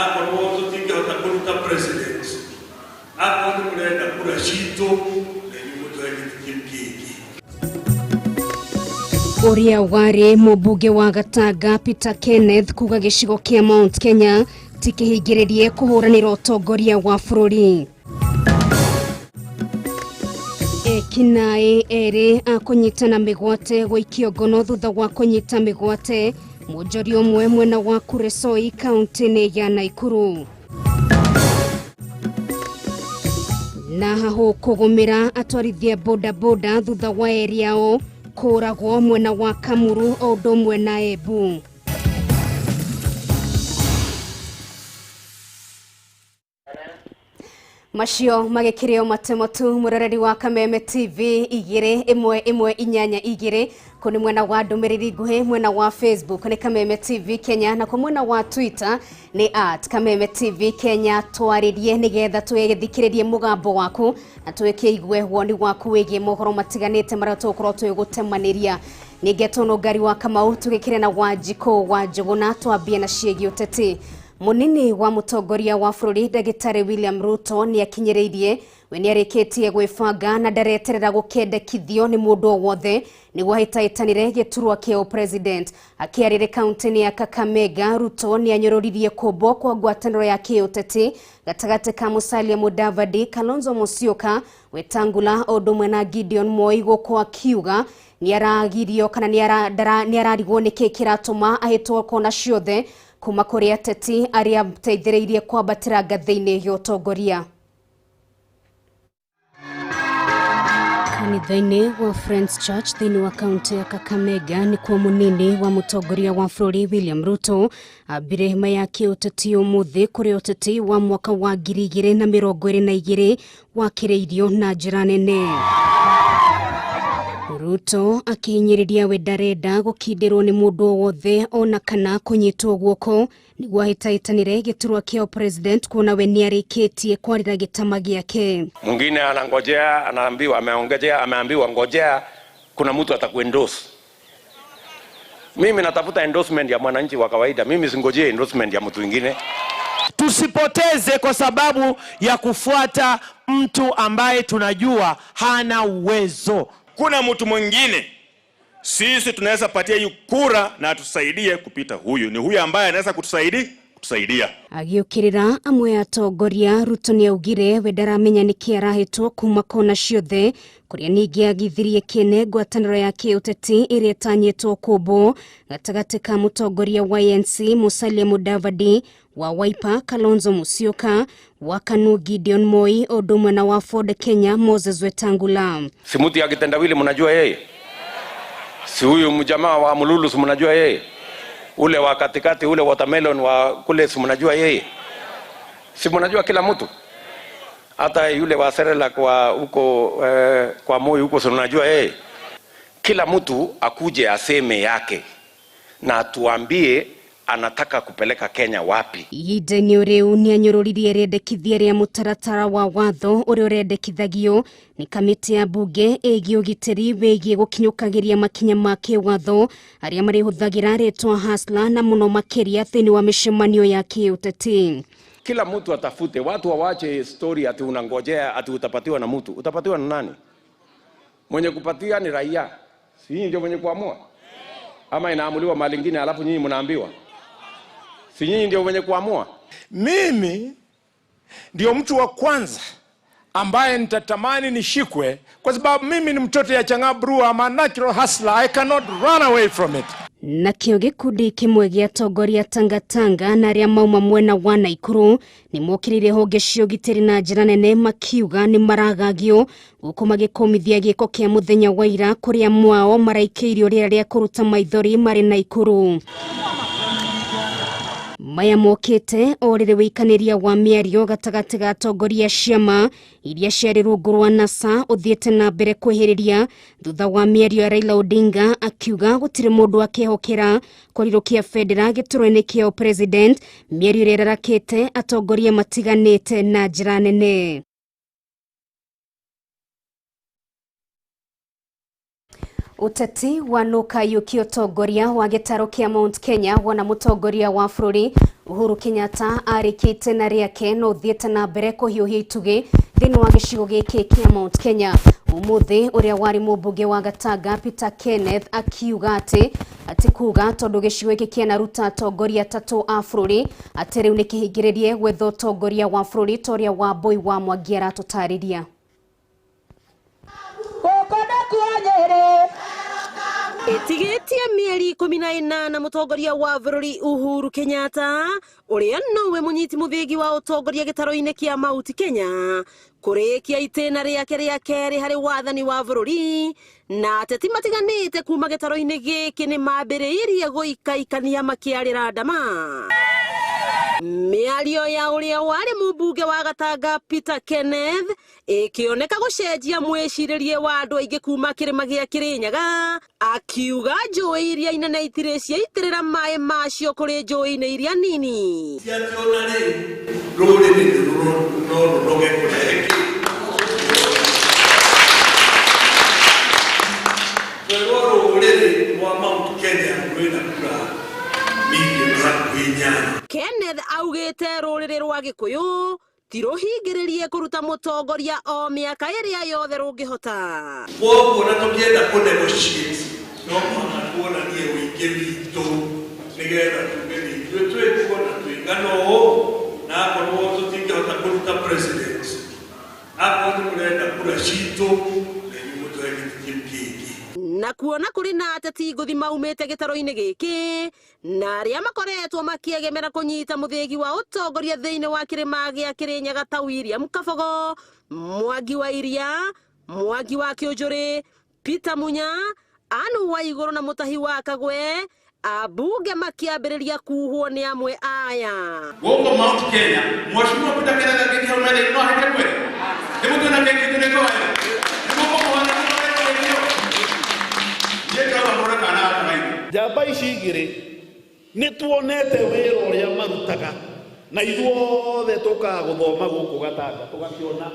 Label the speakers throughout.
Speaker 1: ako rozo tinga utakuta president ako kulenda kula shito na nyuto yakikiki.
Speaker 2: Uria wari mubuge wa Gataga Peter Kenneth kuga gicigo kia Mount Kenya tikihingiririe kuhuranira utongoria wa bururi. Ekinae ere akunyitana migwate gũikio ngono thutha wa kunyita migwate mujori omwe mwena wa Kuresoi kaunti ya Naikuru. Na haho kugumira atwarithia boda boda thutha wa eriao kuragwo mwena wa Kamuru o ndomwe na Embu. Mashio magekireo matemotu muroreri wa Kameme TV igire imwe inyanya igire kuni mwena wa ndumiriri nguhi mwena wa Facebook ni Kameme TV Kenya na kwa mwena wa Twitter ni @Kameme TV Kenya. Twaririe nigetha twegithikiririe mugambo waku na tweke igwe woni waku wigie mohoro matiganite maria tukorwo twigutemaniria. Nigeto Nungari wa Kamau tugikire na Wanjiko wa Njuguna twambie na ciegi uteti. Munini wa mutongoria wa bururi Dagitari William Ruto ni akinyereirie we ni areketie gwifanga na ndareterera gukendekithio ni mundu wothe ni gwahitaitanire giturwa kia president. Akiarire kaunti ya Kakamega, Ruto ni anyororirie kubo kwa ngwataniro ya kiuteti gatagate ka Musalia Mudavadi, Kalonzo Musyoka, Wetangula odumwe na Gideon Moi gukwa kiuga ni aragirio kana ni ararigwo ni kiratuma ahitwo kona ciothe kuma kuri ateti aria teithiriirie kwabatira ngathini ya utongoria. Kanitha-ini wa Friends Church thini wa kaunti ya Kakamega ni kwa munini wa mutongoria wa bururi William Ruto ambire hema ya kiuteti umuthi kuri uteti wa mwaka wa 2022 wakireirio na njira nene. Ruto akihinyiriria we ndarenda gukindirwo ni mundu wothe ona kana kunyitwo guoko niguo ahitaitanire giturwa kia president kuona we ni arikitie kwarira gitama giake.
Speaker 3: Mwingine anangojea ameambiwa ngojea kuna mtu atakuendorse. Mimi natafuta endorsement ya mwananchi wa kawaida, mimi singojee endorsement ya mtu mwingine.
Speaker 4: Tusipoteze kwa sababu ya kufuata mtu ambaye tunajua hana uwezo.
Speaker 5: Kuna mtu mwingine sisi tunaweza patia yu kura na atusaidie kupita huyu. Ni huyu ambaye anaweza kutusaidia.
Speaker 2: Agiukirira amwe atongoria Ruto ni augire we ndaramenya niki arahitwo kuma kona ciothe kuria ningi agithirie kene ngwataniro ya kiuteti iria itanyitwo kubo gatagati ka mutongoria wa ANC Musalia Mudavadi, wa Wiper Kalonzo Musyoka, wa KANU Gideon Moi odumwe na wa Ford Kenya Moses Wetangula.
Speaker 3: Si mtu ya kitendawili mnajua yeye? Si huyu mjamaa wa Mululu si mnajua yeye? Ule wa katikati ule watermelon wa kule si mnajua yeye? Si mnajua kila mtu? Hata yule wa Serela kwa huko kwa Moi huko si mnajua yeye? Kila mtu akuje aseme yake na tuambie anataka kupeleka Kenya wapi.
Speaker 2: Ideni ureu ni anyororirie rendekithia ria mutaratara wa watho uria urendekithagio ni kamiti ya bunge egi ugiteri wegie gukinyukagiria makinya make watho aria marihuthagira ritwa hasla na muno makiria thini wa mishemanio ya kiuteti.
Speaker 3: Kila mtu atafute, watu wawache story ati unangojea ati utapatiwa na mtu. Utapatiwa na nani? Mwenye kupatia ni raia. Si nyinyi ndio mwenye kuamua? Ama inaamuliwa mali nyingine alafu nyinyi mnaambiwa? Si nyinyi ndio mwenye kuamua?
Speaker 4: Mimi ndio mtu wa kwanza ambaye nitatamani nishikwe kwa sababu mimi ni mtoto ya Changabru, I'm a natural hustler, I cannot run away from it.
Speaker 2: Na kio gikundi kimwe gia tongoria Tangatanga na aria mauma mwena wa Naikuru ni mokirire honge cio gitiri na njira nene makiuga ni maragagio guko magikomithia giko kia muthenya wa ira kuria mwao maraikirio ria ria kuruta maithori mari Naikuru. Maya mokete orire wikaniria wa miario gatagati ga atongoria ciama iria ciari rungu rwa NASA uthiete na mbere kwihiriria thutha wa miario ya Raila Odinga akiuga gutire mundu akehokera kurirukia federa giturwa-ini kia president, miario iria rarakite atongoria matiganite na njira nene. Uteti wa Nungari ukiutongoria wa gitaro kia Mount Kenya wona mutongoria wa bururi Uhuru Kenyatta arikite na riake no thiete na mbere kuhiuhia itugi thini wa gicigo giki kia Mount Kenya. Umuthi uria wari mubunge wa Gatanga Peter Kenneth akiuga ati kuga tondu gicigo giki kiena ruta atongoria tatu a bururi ati riu nikihingiririe gwetha utongoria wa bururi toria wa Boy wa Mwangi aratutariria.
Speaker 6: Etigetie mieri 14 na mutongoria wa bururi Uhuru Kenyatta uria nowe munyiti muthigi wa utongoria gitaro-ini kia Mount Kenya kurikia itena riake ria keri hari wathani wa bururi na ateti matiganite kuma gitaro-ini giki ni mambiriirie guikaikania makiarira ndama. Miario ya uria wari mubunge wa Gatanga Peter Kenneth ikioneka gucenjia mwiciririe wa andu aingi kuma kirima gia Kirinyaga akiuga njui iria inene itire cia itirira mai macio kuri njui-ini iria nini. Kenneth augite ruriri rwa Gikuyu tiruhingiririe kuruta mutongoria o miaka iria yothe rungihota.
Speaker 1: Woguo na tukienda ku negotiate no mwana kuona nie wingi witu nigetha twetwe na twingano na akorwo tutingihota kuruta president akorwo turenda kura citu na nyumu twegitikie
Speaker 6: na kuona kuri na ateti nguthi maumite gitaro-ini giki na aria makoretwo makiegemera kunyita muthigi wa utongoria thiini wa kirima gia Kirinyaga ta William Kabogo, Mwangi wa Iria, Mwangi wa Kiunjuri, Peter Munya, Anu wa Iguru na Mutahi wa Kagwe abunge makiambiriria kuhwo ni amwe aya.
Speaker 7: Wongo Mount Kenya mwashimwa Peter Kenneth giki hamele no hake kwe hebu tuna keki tuneko haya hebu mwana
Speaker 8: Jamba ici igiri ni tuonete wira uria marutaga na ithuothe tukaga guthoma guku Gatanga tugakiona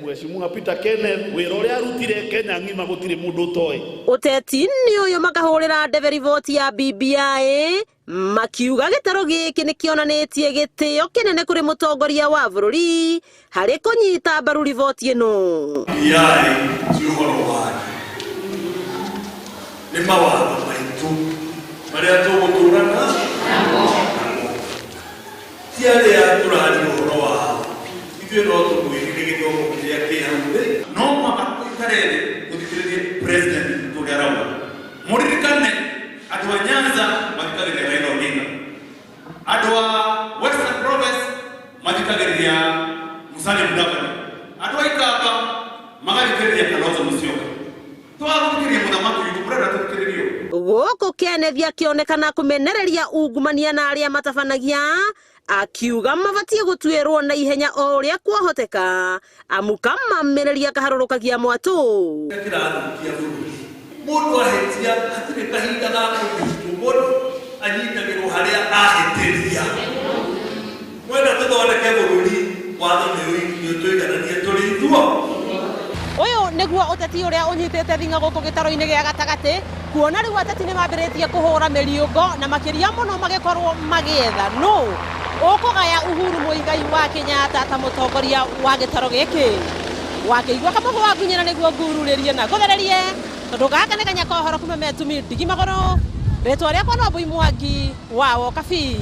Speaker 8: Mheshimiwa Peter Kenneth wira uria arutire Kenya ngima gutire mundu toi.
Speaker 6: Uteti ni uyo makahurira ndeveri vote ya BBI makiuga gitaro giki ni kionanitie gitio kinene kuri mutongoria wa bururi hari kunyita mbaru vote ino.
Speaker 1: BBI Johoro wa ni mawatho maitu maria tuguturana ti aria turari uhoro wao ithuĩ no tũmwĩrire gĩthomo kĩrĩa kĩ hau thĩ
Speaker 7: no mwaka tũikarĩre gũthikĩrĩrie president tũrĩa arauga mũririkane andũ a Nyanza mathikagĩrĩria Raila Odinga, andũ a Western Province mathikagĩrĩria Musalia Mudavadi, andũ a Ikamba magathikĩrĩria Kalonzo Musyoka. Twagũthikĩrĩria mũthamaki witũ mũrenda tũthikĩrĩrio.
Speaker 6: Gũkũ Kenneth akionekana kumenereria ungumania na aria matabanagia akiuga mabatie gutuirwo na ihenya o uria kwahoteka amuka mamereria kaharurukagia mwatu.
Speaker 1: Kĩrathukia bũrũri mũndũ ahetia hatirĩ kahinda ga kũnyitwo mũndũ anyitagĩrwo harĩa ahĩtĩria mwenda tũthondeke bũrũri watho nĩ tũigananie tũrĩ ithuo.
Speaker 6: Uyu niguo uteti uria unyitite thinga guku gitaro-ini gia gatagati kuona riu ateti ni mambiritie kuhura miriungo na makiria muno magikorwo magietha no ukugaya Uhuru Muigai wa Kenyatta ta mutongoria wa gitaro giki wakiigua Kabogo wa kunyina niguo ngururirie na guthererie tondu gaka ni kanya kohoro kuma metumi ndigi magoro retwa riakwa no Boy Mwangi wa Kabi.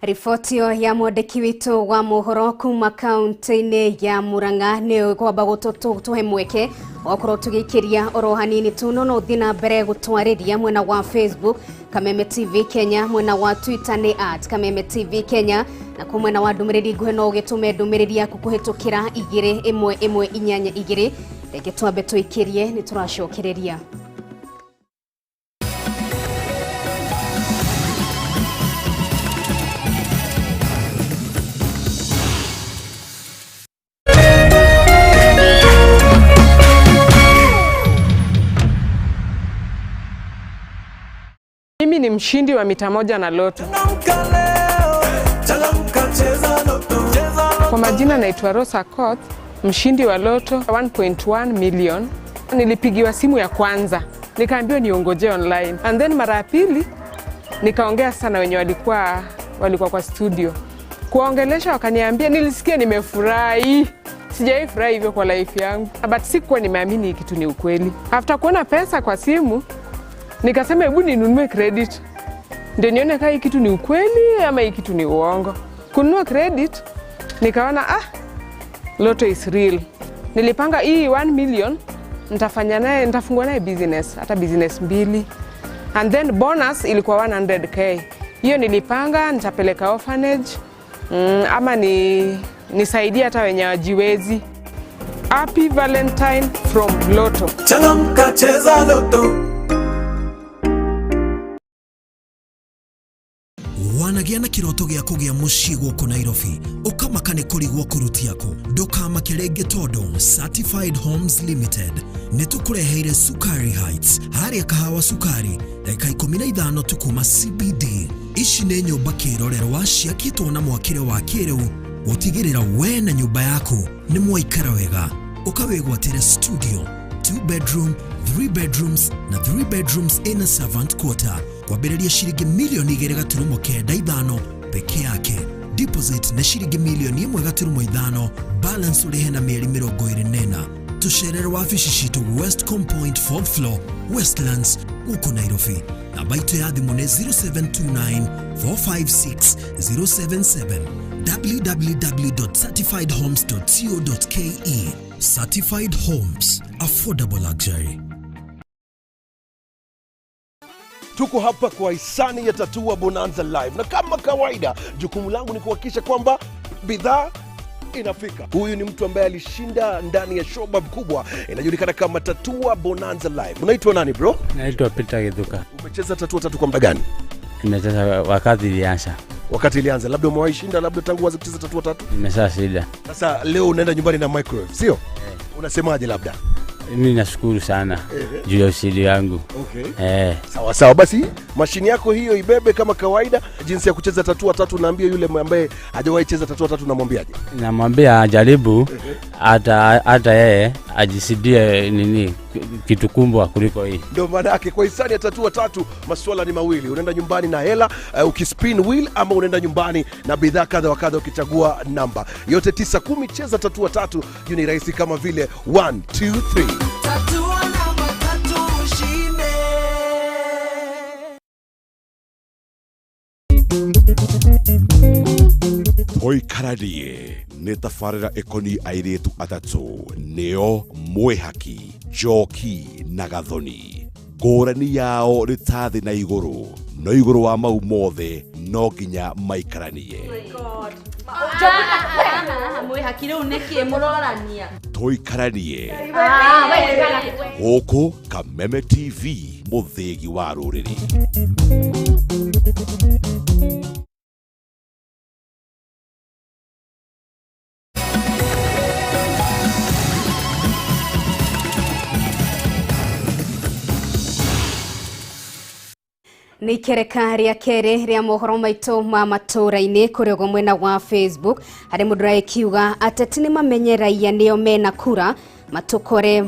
Speaker 2: Ripoti ya mwandiki witu wa Mohoro kuma kaunti-ini ya Murang'a ni kwamba gutuhe mweke wakorwo tugikiria oro hanini tu no thina mbere gutwariria mwena wa Facebook Kameme TV Kenya, mwena wa Twitter ni @Kameme TV Kenya na kumwena wa ndumiriri nguhe no gitume ndumiriri yaku kuhitukira 2112 reke twambe tuikirie ni turacokereria.
Speaker 9: Mimi ni mshindi wa mita moja na loto. Kwa majina naitwa Rosa Koth, mshindi wa loto 1.1 million Nilipigiwa simu ya kwanza, nikaambiwa niongoje online. And then mara ya pili nikaongea sana wenye walikuwa kwa studio. Kuongelesha wakaniambia, nilisikia nimefurahi. Sijawahi furahi hivyo kwa life yangu. But sikuwa nimeamini kitu ni ukweli. After kuona pesa kwa simu, nikasema hebu ninunue credit. Ndio nione kama hii kitu ni ukweli ama hii kitu ni uongo. Kununua credit, nikaona Lotto is real. Nilipanga hii 1 million nitafungua naye business, hata business 2. And then bonus ilikuwa 100k. Hiyo nilipanga nitapeleka orphanage ama nisaidie hata wenye wajiwezi. Happy Valentine from Lotto.
Speaker 10: Changamka, cheza Lotto. Wanagia na kiroto gya kugia mucii guku Nairobi ukamakane kurigwo kuruti yako ndukamake rĩngĩ tondu Certified Homes Limited nitukureheire Sukari Heights haria kahawa sukari dakika 15 tu kuma CBD. Ici nĩ nyũmba kĩrorerwa ciakĩtwo na mwakĩre wa kĩrĩu gutigĩrĩra we na nyũmba yaku nĩ mwaikara wega. Ukawĩgwatĩre studio, 2 bedroom, 3 bedrooms na 3 bedrooms in a servant quarter kwambĩrĩria ciringi milioni 2.95 peke yake. Deposit na ciringi milioni 1.5, balance ũrĩhe na mĩeri 24. Tucerere wabici citũ West Compoint 4th floor, Westlands, gũkũ Nairobi. Namba itũ ya thimũ nĩ 0729456077 www.certifiedhomes.co.ke. Certified Homes, affordable luxury.
Speaker 11: Tuko hapa kwa hisani ya Tatua Bonanza Live, na kama kawaida jukumu langu ni kuhakikisha kwamba bidhaa inafika. Huyu ni mtu ambaye alishinda ndani ya showbab kubwa inajulikana kama Tatua Bonanza Live. Unaitwa nani bro?
Speaker 12: Naitwa Peter Githuka.
Speaker 11: Umecheza Tatua tatu kwa muda gani?
Speaker 12: Nimecheza wakati ilianza.
Speaker 11: Wakati ilianza, labda umewahi shinda, labda tangu uanze kucheza Tatua tatu?
Speaker 12: Nimeshashinda.
Speaker 11: Sasa leo unaenda nyumbani na microwave, sio? Unasemaje labda?
Speaker 12: Mimi nashukuru sana juu ya ushindi wangu.
Speaker 11: Okay. Sawa sawa, basi mashini yako hiyo ibebe kama kawaida. Jinsi ya kucheza Tatua tatu naambia yule ambaye hajawahi cheza Tatua tatu namwambiaje?
Speaker 12: Namwambia ajaribu hata yeye ajisidie nini kitu kumbwa kuliko hii.
Speaker 11: Ndio maana yake kwa hisani ya Tatua tatu masuala ni mawili. Unaenda nyumbani na hela ukispin wheel, ama unaenda nyumbani na bidhaa kadha wa kadha ukichagua namba. Yote 9 10 cheza Tatua tatu. Hiyo ni rahisi kama vile 1 2 3. Tatua namba 3 ushinde.
Speaker 13: Ukireherwo nĩ tabarĩra ĩkoniĩ airĩtu atatũ nĩo Mwĩhaki, Njoki na Gathoni. Ngũrani yao nĩ ta thĩ na igũrũ, no igũrũ wa mau mothe no nginya maikaranie.
Speaker 14: Mwĩhaki rĩu nĩkĩ mũrorania?
Speaker 13: Tũikaranie gũkũ Kameme TV, mũthĩgi wa rũrĩrĩ.
Speaker 2: Ni kereka ria kere ria mohoro maito ma matura-ini kurego mwena wa Facebook hari mudura ikiuga ateti ni mamenyeraia nio mena kura matukore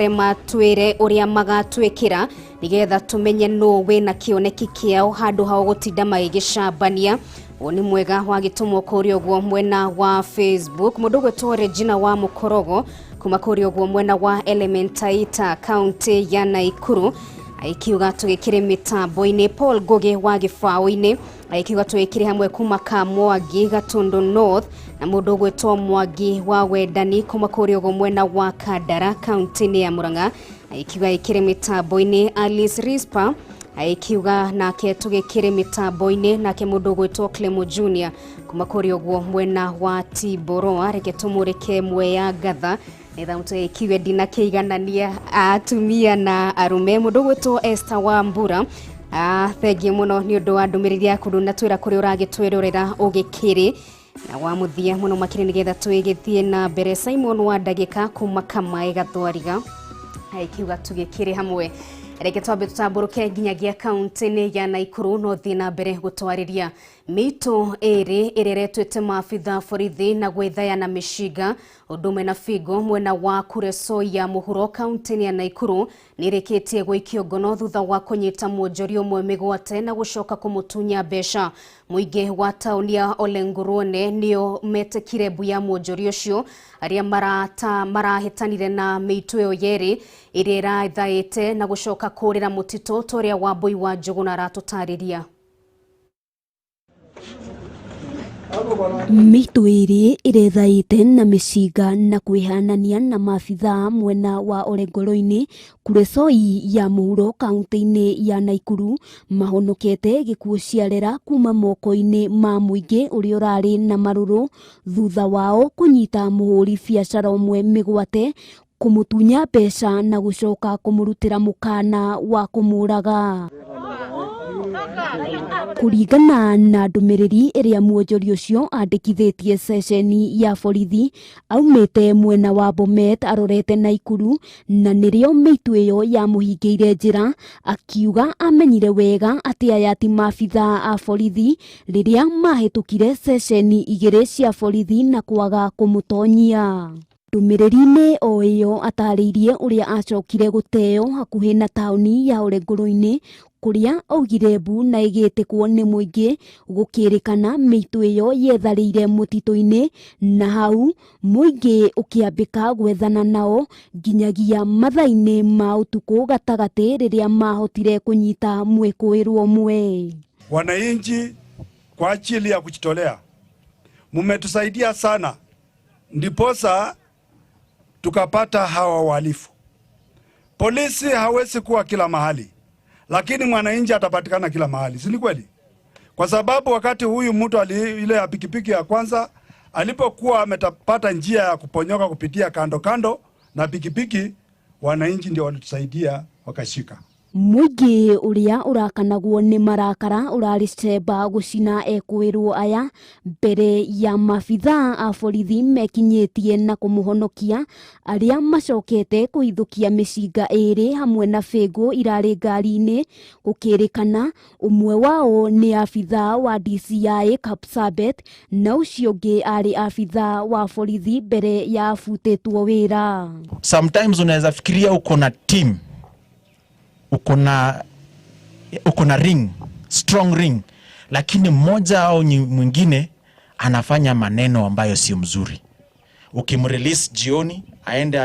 Speaker 2: matwire uria magatwikira nigetha tumenye no wina kioneki kiao handu hao gutinda magicambania. Oni mwega wa gitumo kurio gwo mwena wa Facebook mundu gwetwo Regina wa Mukorogo kuma kurio gwo mwena wa Elementaita county ya Naikuru aikiuga tugikire mitambo-ini. Paul Goge wa Gĩbaũ-inĩ aikiuga tugikire hamwe kuma Kamwangi Gatundu North na mundu gwetwo Mwangi wa Wendani kuma kurio gwo mwena wa Kandara county ya Murang'a aikiuga ikire mitambo-ini. Alice Rispa aikiuga nake tugikire mitambo-ini nake mundu gwetwo Clemo Junior kuma kurio gwo mwena wa Tiboroa reke tumurike mwe ya Gatha nitha mtu ikiwe dina keiganania atumia na arume. Mundu gwetwo Esther wa Mbura thengi muno ni undu wa ndumiriri yaku na twira kuri uragitwerorera ugikiri na wa muthia muno makiri nigetha twigithie na mbere. Simon wa Ndagika kuma Kamae Gathwariga aikiuga tugikiri hamwe reke twambe tutaburuke nginyagia kaunti-inĩ ya Naikuru no thiĩ na mbere gũtwarĩria mĩito ĩrĩ ĩreretwĩte maabitha borithi na gwĩthayana mĩcinga ũndũ ũmwe na bingo mwena wa Kureso ya Mohoro kaunti-inĩ ya Naikuru nĩrĩkĩtie gũikio ngono thutha wa kũnyita mwonjoria ũmwe mĩgwate na gũcoka kũmũtunya mbeca. Mũingĩ wa taũni ya Olengurone nĩo metĩkire mbu ya mwonjoria ũcio arĩa marahĩtanire na mĩito ĩyo yerĩ ĩrĩa ĩrathaĩte na gũcoka kũrĩra mũtitũ torĩa Wambui wa Njũgũna aratũtarĩria.
Speaker 15: Mĩito ĩrĩ ĩrethaĩte na mĩcinga na kwĩhanania na maabitha mwena wa Olengoro-inĩ Kuresoi ya Mohoro kaunti-inĩ ya Naikuru mahonokete gĩkuũ ciarera kuma moko-inĩ ma mũingĩ ũrĩa ũrarĩ na marũrũ thutha wao kũnyita mũhũri biacara ũmwe mĩgwate kũmũtunya mbeca na gũcoka kũmũrutĩra mũkana wa kũmũraga. Kũringana na ndũmĩrĩri ĩrĩa mwonjoria ũcio andĩkithĩtie ceceni ya borithi aumĩte mwena wa Bomet arorete Naikuru na nĩrĩo mĩito ĩyo yamũhingĩire njĩra akiuga amenyire wega atĩ aya ti maabitha a borithi rĩrĩa mahĩtũkire ceceni igĩrĩ cia borithi na kwaga kũmũtonyia. Ndũmĩrĩri-inĩ o ĩyo atarĩirie ũrĩa acokire gũteo hakuhĩ na taũni ya Olengoro-inĩ kũrĩa augire mbu na ĩgĩtĩkwo nĩ mũingĩ gũkĩrĩkana mĩito ĩyo yetharĩire mũtitũ-inĩ na hau mũingĩ ũkĩambĩka gwethana nao nginyagia mathaa-inĩ ma ũtukũ gatagatĩ rĩrĩa mahotire kũnyita mwĩkũĩrwo ũmwe.
Speaker 16: Wananchi kwa ajili ya kujitolea mumetusaidia sana, ndiposa tukapata hawa wahalifu. Polisi hawezi kuwa kila mahali, lakini mwananchi atapatikana kila mahali, si kweli? Kwa sababu wakati huyu mtu ile ya pikipiki ya kwanza alipokuwa ametapata njia ya kuponyoka kupitia kando kando na pikipiki, wananchi ndio walitusaidia wakashika.
Speaker 15: Mũingĩ ũrĩa ũrakanagwo nĩ marakara ũrarĩcemba gũcina ekũĩrwo aya mbere ya maabitha a borithi mekinyĩtie na kũmũhonokia arĩa macokete kũhithũkia mĩcinga ĩrĩ hamwe na bĩngũ irarĩ ngari-inĩ gũkĩrĩkana ũmwe wao nĩ abitha wa DCI Kapsabet na ũcio ũngĩ arĩ abitha wa borithi mbere ya abutĩtwo wĩra.
Speaker 17: Sometimes unaweza fikiria uko na team, uko na ring, strong ring, lakini mmoja au mwingine anafanya maneno ambayo sio mzuri. Ukimrelease jioni aende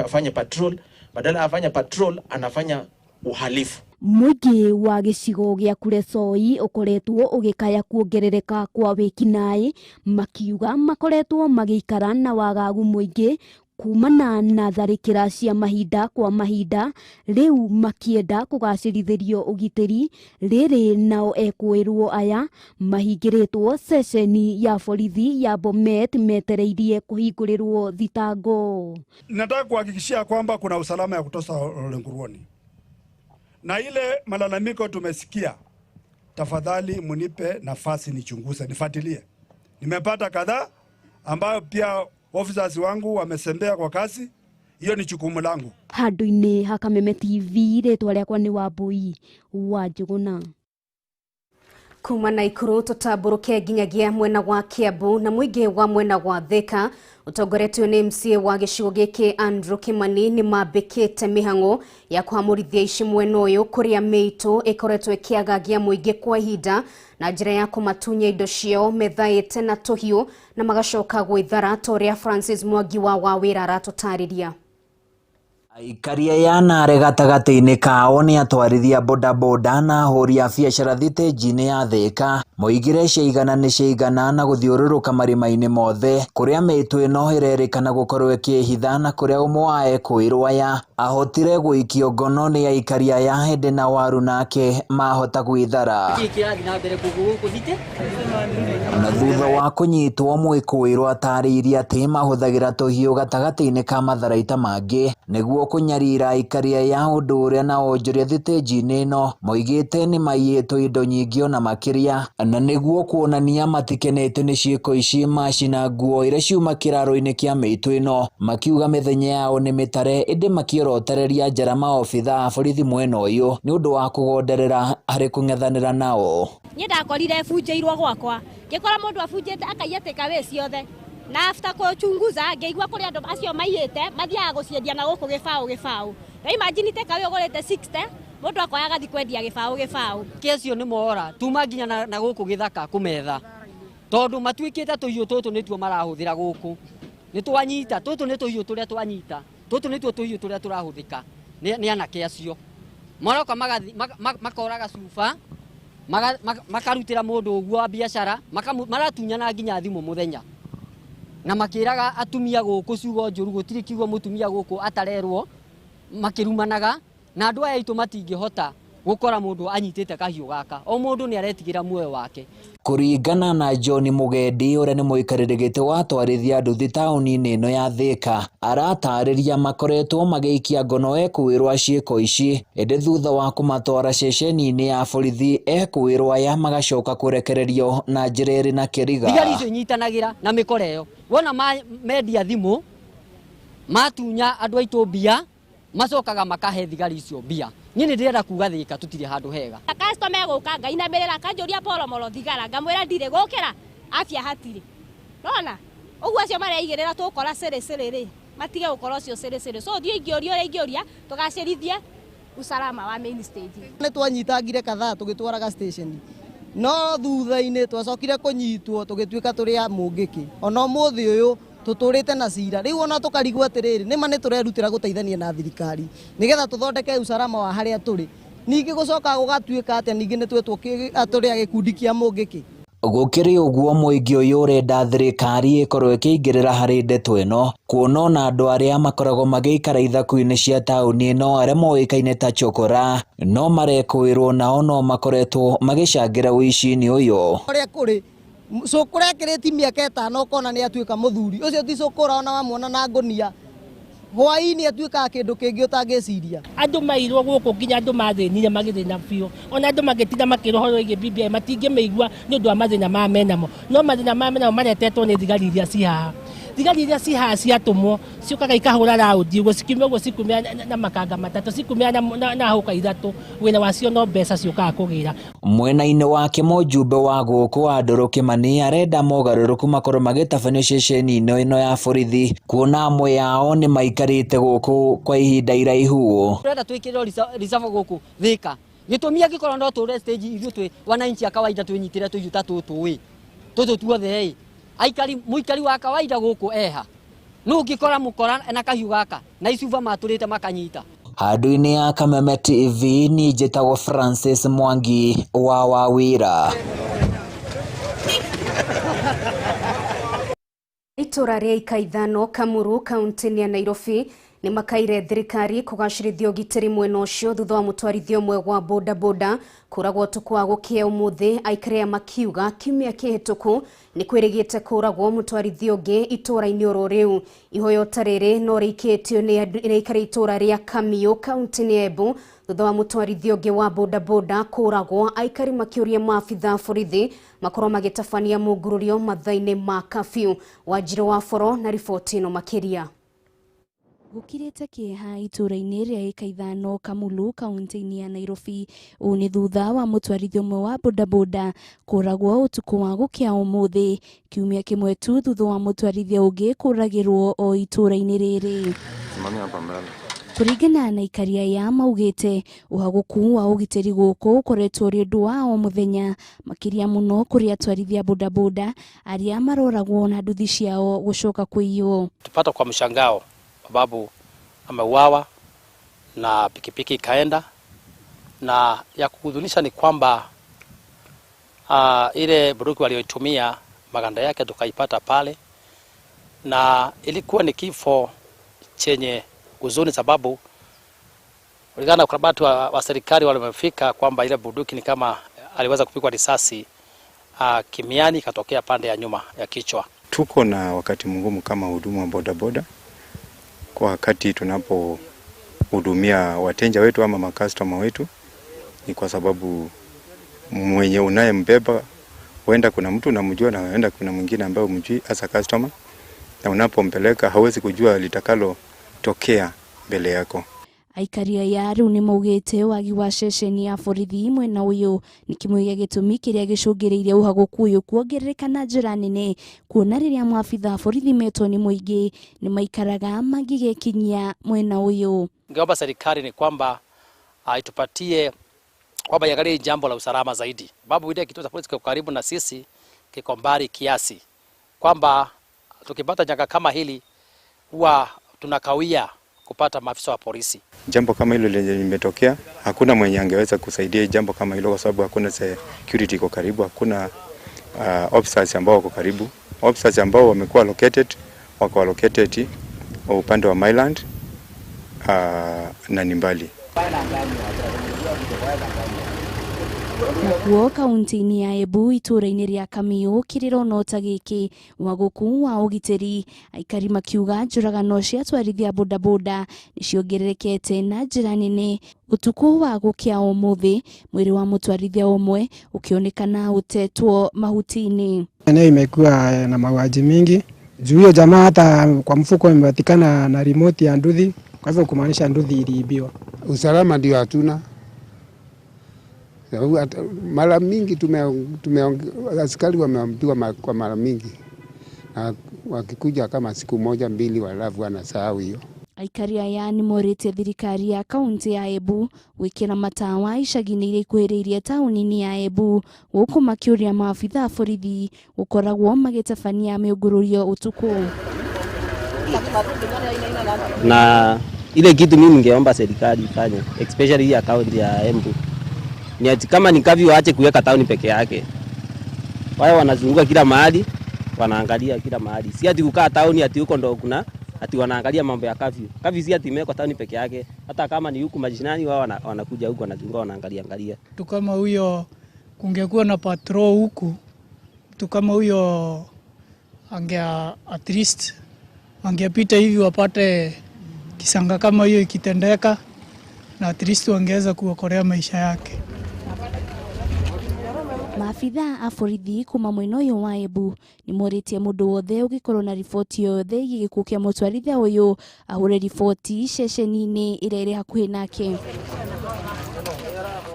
Speaker 17: afanye patrol, badala afanye patrol anafanya uhalifu.
Speaker 15: Mũingĩ wa gĩcigo gĩa Kuresoi ũkoretwo ũgĩkaya kuongerereka kwa wĩkinaĩ makiuga makoretwo magĩikara na wagagu mũingĩ kumana na tharĩkĩra cia mahinda kwa mahinda, rĩu makĩenda kũgacĩrithĩrio ũgitĩri rĩrĩ nao ekũĩrwo aya mahingĩrĩtwo ceceni ya borithi ya Bomet metereirie kũhingũrĩrwo thitango.
Speaker 16: Nataka kuhakikishia kwamba kuna usalama ya kutosha Olenguroni. Na ile malalamiko tumesikia, tafadhali munipe nafasi nichunguze, nifuatilie. Nimepata kadhaa ambayo pia officers wangu wamesembea kwa kazi, hiyo ni jukumu langu.
Speaker 15: Handũ-inĩ ha Kameme TV rĩtwa rĩakwa nĩ Wambui wa Njũgũna.
Speaker 2: Kuma Naikuru tũtambũrũke nginyagia mwena wa Kiambu na mũingĩ wa mwena wa Thika ũtongoretio nĩ MCA wa gĩcigo gĩkĩ Andrew Kimani nĩ mambĩkĩte mĩhang'o ya kwamũrithia ici mwena ũyũ kũrĩa mĩito ĩkoretwo ĩkĩagagia mũingĩ kwa ihinda na njĩra ya kũmatunya indo ciao methaĩte na tũhiũ na magacoka gwĩthara torĩa Francis Mwangi wa wĩra aratũtarĩria.
Speaker 18: Aikaria ya Nare gatagatĩ-inĩ kao nĩ atwarithia bodaboda na ahũri a biacara thitĩnji-inĩ ya Thika moigire ciigana nĩ ciigana na gũthiũrũrũka marima-inĩ mothe kũrĩa mĩito ĩno ĩrerĩkana gũkorwo ĩkĩhitha na kũrĩa ũmwe wa ekũĩrwo aya ahotire gũikio ngono nĩ aikaria ya hĩndĩ na waru nake mahota gwĩthara. Na thutha wa kũnyitwo mwĩkũĩrwo atarĩirie atĩ mahũthagĩra tũhiũ gatagatĩ-inĩ ka matharaita mangĩ nĩguo kũnyarira aikaria ya ũndũ ũrĩa na onjoria thitĩnji-inĩ ĩno moigĩte nĩ maiyĩtwo indo nyingĩ ona makĩria na niguo kuonania matikenete ni ciiko ici macina nguo ira ciuma kiraro-ini kia miitu ino makiuga mithenya yao ni mitare indi makiorotereria njara maobitha borithi mwena uyu ni undu wa kugonderera hari kung'ethanira nao.
Speaker 19: Ni ndakorire bunjĩirwo gwakwa ngikora mundu abunjĩte akaiyatika we ciothe na after kuchunguza ngeigua kuri andu acio maiyite mathiaga guciendia na guku gibau na imagine teka we ugorete 60 mundu akoya gathi kwendia gibau
Speaker 20: kecio ni mora tuma nginya na guku githaka kumetha tondu matuikite tuhiu tutu nituo marahuthira guku ni twanyita tutu ni tuhiu turia twanyita tutu nituo tuhiu turia turahuthika ni anake acio moroka magathi makoraga cuba makarutira mundu uguo biashara maratunyana nginya thimu muthenya na makiraga atumia guku ciugo njuru gutiri kiugo mutumia guku atarerwo makirumanaga na andu aya itu matingihota gukora mundu anyitite kahiu gaka o mundu ni aretigira muoyo wake.
Speaker 18: Kuringana na John Mugendi uria ni muikariri giti wa twarithia nduthi tauni-ini ino ya Thika aratariria makoretwo magiikia ngono ekuirwa ciiko ici indi thutha wa kumatwara ceceni-ini ya borithi ekuirwa aya magacoka kurekererio na njira iri na kiriga.
Speaker 20: Thigari icio inyitanagira na mikora iyo wona media thimu matunya andu aitu mbia macokaga makahe thigari icio mbia. Ni ndirenda kuga Thika tutire handu hega.
Speaker 19: Customer guka ngainamirira kanjuria polomolo thigara ngamwira ndire gukira afya hatiri. Nona uguo acio mareigirira tukora sere matige gukora cio sere so thie ingioria tugacerithie usalama wa main stage.
Speaker 21: Ni twanyitangire kadhaa tugitwaraga station no thutha-ini twacokire kunyitwo tugituika turi a mungiki ona muthi uyu tuturite na cira riu ona tukarigwo atiriri nima ni turerutira guteithania na thirikari nigetha tuthondeke usalama wa haria turi ningi gucoka gugatuika atia ningi ni twetwo aturi a gikundi kia mungiki.
Speaker 18: Gukiri uguo muingi uyu urenda thirikari ikorwo ikiingirira hari ndeto ino kuona na andu aria makoragwo magiikara ithaku-ini cia tauni ino aria moikaine ta chokora no marekwirwo nao no makoretwo magicangira uici-ini uyu
Speaker 21: uria kuri cukura ekiriti miaka 5 ukona ni atuika muthuri ucio ti cukura ona wamwona na ngonia hwai-ini atuika kindu kingi utangiciria
Speaker 22: andu mairwo guku nginya andu mathinire magithina biu ona andu magitinda makirohoro igi BBI matingimigua ni undu wa mathina ma menamo no mathina ma menamo maretetwo ni thigari iria cihaha ciatumwo ciukaga ikahura raundi uguo cikiumia uguo cikumia na makanga matatu cikumia na huka ithatu wina wacio no mbeca ciukaga kugira.
Speaker 18: Mwena-ini wake mujumbe wa guku wa Nduru Kimani arenda mogaruruku makorwo magitabanio ceceni-ini ino ya borithi kuona amwe yao ni maikarite guku kwa ihinda iraihu.
Speaker 20: Turenda twikirwo reserve guku Thika gitumia gikorwo ndo ture stage ithu twi wananchi akawaida twinyitire tuyuta tutu tuothe muikari wa kawaida guku eha no ngikora mukora na kahiu gaka na icuba maturite makanyita.
Speaker 18: Handu-ini ya Kameme TV ni njitagwo Francis Mwangi wa Wawira.
Speaker 2: Itura ria Ikaithano Kamuru kaunti ya Nairobi ni makaire thirikari kugacirithia ugitiri mwena ucio thutha wa mutwarithio umwe wa bodaboda kuragwo tuku wa gukia umuthi aikare makiuga kiumia kihituku ni kwirigite kuragwo mutwarithio ungi itura-ini oro riu. Ihoyo tariri no rikitio ni ikare itura ria Kamau kaunti ya Embu thutha wa mutwarithio ungi wa bodaboda kuragwo aikari makiuria maabitha borithi makorwo magitabania mugururio mathaini ma kafiu. Wanjiru wa Foro na riboti ino makiria.
Speaker 15: Gukirite kieha itura-ini ria Ikaithano Kamulu kaunti-ini ya Nairobi uni thutha wa mutwarithio umwe wa bodaboda kuragwo utuku wa gukia umuthi kiumia kimwe tu thutha wa mutwarithia ungi kuragirwo o itura-ini riri. Kuringana na ikaria ya maugite uhaguku wa ugitiri guku ukoretwo ri undu wa o muthenya makiria muno kuri atwarithia bodaboda aria maroragwo na nduthi ciao gucoka kuiyo.
Speaker 23: Tupata kwa mshangao sababu ameuawa na pikipiki ikaenda, na ya kuhudhunisha ni kwamba ile bunduki walioitumia maganda yake tukaipata pale, na ilikuwa ni kifo chenye huzuni sababu kulingana na ukarabati wa serikali walimefika kwamba ile bunduki ni kama aliweza kupigwa risasi kimiani ikatokea pande ya nyuma ya kichwa.
Speaker 24: Tuko na wakati mgumu kama huduma wa bodaboda kwa wakati tunapohudumia wateja wetu ama makastoma wetu, ni kwa sababu mwenye unayembeba Huenda kuna mtu unamjua na huenda kuna mwingine ambaye umjui as a customer, na unapompeleka hawezi kujua litakalo tokea mbele yako.
Speaker 15: Aikaria ya riu ni maugite wagi wa ceceni ya borithi mwena uyu ni kimwe gia gitumi kiria gicungireire uhaguku uyu kuongerereka na njira nene, kuona riria maabitha borithi metwo ni muingi ni maikaraga magigekinyia mwena uyu.
Speaker 23: Ngeomba serikali ni kwamba itupatie kwamba iangalie jambo la usalama zaidi, babu ile kituo cha polisi kiko karibu na sisi, kiko mbali kiasi kwamba tukipata janga kama hili huwa tunakawia kupata maafisa wa polisi.
Speaker 24: Jambo kama hilo lenye limetokea, hakuna mwenye angeweza kusaidia jambo kama hilo kwa sababu hakuna security iko karibu, hakuna officers ambao wako karibu. Officers ambao wamekuwa allocated upande wa Myland na ni mbali.
Speaker 15: Nakuo kaunti-ini ya Embu itura-ini ria Kamau kiriro nota giki waguku wa ugiteri, aikari makiuga njuragano cia atwarithia bodaboda niciongererekete na njira nene. Utuku wa gukia umuthi mwiri wa mutwarithia umwe ukionekana utetwo mahuti-ini.
Speaker 3: Eneo imekuwa na mauaji mingi juu hiyo jamaa hata kwa mfuko imepatikana na remote ya nduthi, kwa hivyo kumaanisha nduthi iliibiwa.
Speaker 4: Usalama ndio hatuna. Mara mingi askari wameambiwa kwa mara mingi, na wakikuja kama siku moja mbili walafu wanasahau hiyo.
Speaker 15: Aikari aya ni morete thirikari ya kaunti ya Embu gwikira matawa icagi-ini iria ikuhiriirie tauni-ini ya Embu, guku makiuria maabitha borithi gukoragwo magitabania miungururio utuku.
Speaker 5: Na ile kitu mimi ningeomba serikali ifanye, especially ya kaunti ya Embu, ni ati kama ni kavi waache kuweka tauni peke yake. Wao wanazunguka kila mahali, wanaangalia kila mahali. Si ati kukaa tauni ati huko ndo kuna ati wanaangalia mambo ya kavi. Kavi si ati imewekwa tauni peke yake. Hata kama ni huku majinani wao wanakuja huko wanazunguka wanaangalia.
Speaker 8: Mtu kama huyo kungekuwa na patrol huku, mtu kama huyo at least angepita hivi wapate kisanga kama hiyo ikitendeka, na at least wangeweza kuokolea maisha yake.
Speaker 15: Maabitha a borithi kuma mwena uyu wa Embu ni moritie mundu wothe ugikorwo na riboti yothe igikuo kia mutwarithia uyu ahure riboti ceceni-ini iria iri hakuhi nake.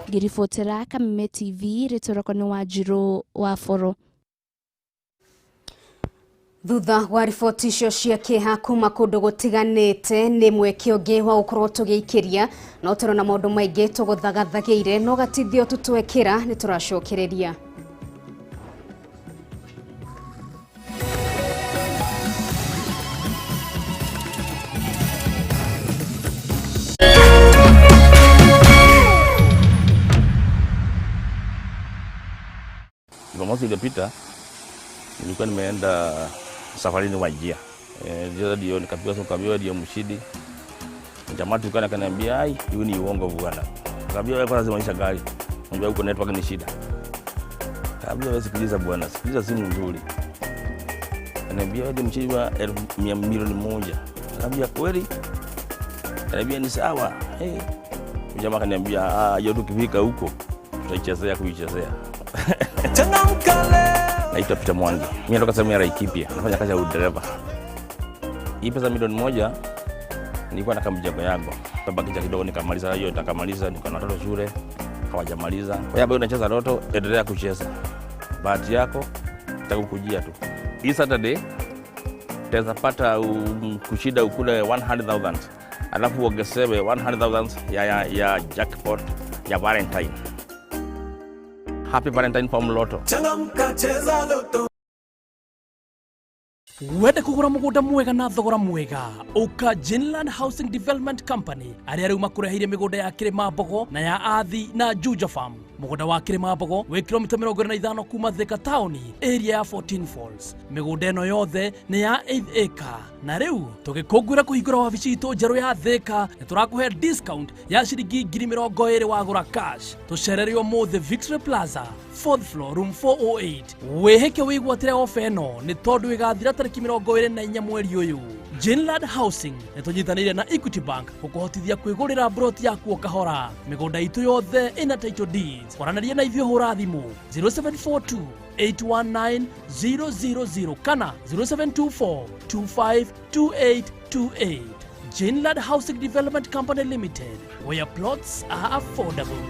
Speaker 15: Ngiribotera Kameme TV, ritoroko ni Wanjiru wa Foro. Thutha wa riboti icio cia kiha kuma kundu gutiganite ni mweke ungi wa gukorwo tugiikiria no turona maundu maingi tuguthagathagiire no gatithio tutwekira ni turacokereria.
Speaker 25: Jumamosi iliyopita nilikuwa nimeenda safarini Wajia. Ndio nikapiga ndio mshidi. Jamaa tukana kaniambia ai hiyo ni uongo bwana. Nikamwambia wewe kwanza zimaisha gari. Unajua huko network ni shida. Nikamwambia wewe sikiliza bwana, sikiliza simu nzuri. Kaniambia wewe mshidi wa 100 milioni moja. Nikamwambia kweli? Kaniambia ni sawa. Jamaa kaniambia hiyo tukifika huko tutaichezea kuichezea. Naitwa Peter Mwangi. Mimi natoka sehemu ya Laikipia. Nafanya kazi ya udereva. Hii pesa milioni moja nilikuwa na kamjengo yangu. Kabaki kidogo nikamaliza hiyo, nitakamaliza, niko na watoto shule hawajamaliza. Kwa sababu unacheza loto, endelea kucheza. Bahati yako itakukujia tu. Hii Saturday utapata kushida ukule 100,000. Alafu uongezewe 100,000 ya jackpot ya Valentine. Happy Valentine from Lotto.
Speaker 26: Changamka cheza Lotto.
Speaker 27: Wende kugura mugunda mwega na thogora mwega uka Jinland Housing Development Company aria riu makureheire migunda ya Kirima Mbogo na ya Athi na Juja Farm. Mugunda wa Kirima Mbogo wi kilomita 25 kuma Thika Town area ya 14 Falls. Migunda eno yothe ni ya 8 acre na riu tugikungwira kuhingura wabici itu njeru ya Thika ni turakuhe discount ya ciringi 20,000 wagura cash. Tucererio mothe Victory Plaza 4th floor room 408. Wiheke wigwatire ofa eno ni tondu igathira tariki 24 mweri uyu. Genlad Housing nĩtũnyitanĩire na Equity Bank gũkũhotithia kwĩgũrĩra broti yaku o kahora. Mĩgũnda itũ yothe ĩna title deeds. Kwaranĩria na ithuĩ hũra thimũ 0742 819 000 kana 0724 252828. Genlad Housing Development Company Limited, where plots are affordable.